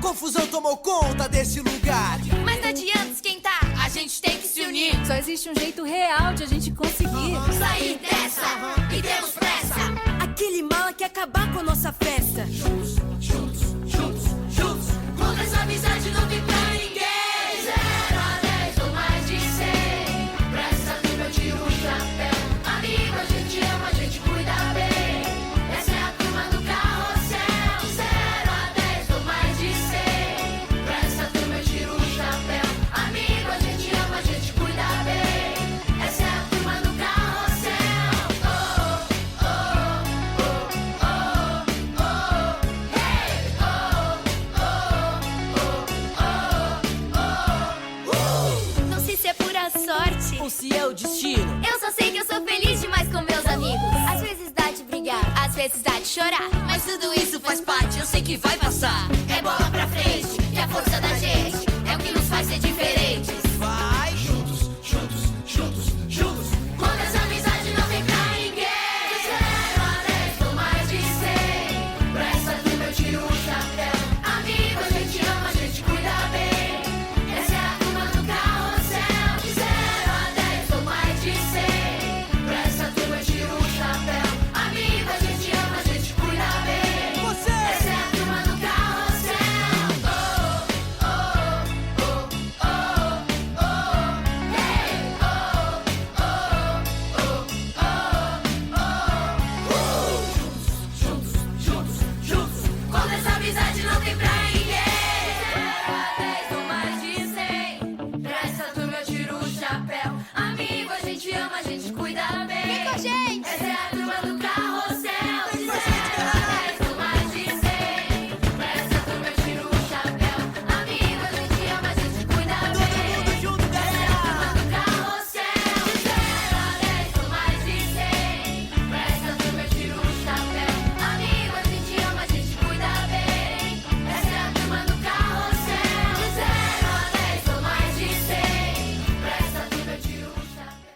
confusão tomou conta desse lugar. Mas não adianta esquentar, a gente tem que se unir. Só existe um jeito real de a gente conseguir sair dessa e temos pressa. Aquele mala quer acabar com a nossa festa. Juntos, juntos, juntos, juntos. Contra essa amizade não tem pra ninguém. 0 a 10 ou mais de 100. Pra essa turma eu tiro o chapéu. Amigo, a gente ama, a gente cuida bem. Essa é a turma do carrossel. 0 a 10 ou mais de 100. Pra essa turma eu tiro o chapéu. Amigo, a gente ama, a gente cuida bem. Essa é a turma do carrossel. Oh, oh, oh, oh, oh, hey, oh, oh, oh, oh, oh. Não sei se é pura sorte Ou se é o destino. eu só sei que eu sou feliz demais com meus amigos. Às vezes dá de brigar, às vezes dá de chorar. Mas tudo isso faz parte, eu sei que vai passar. É bola pra frente, que é a força da gente.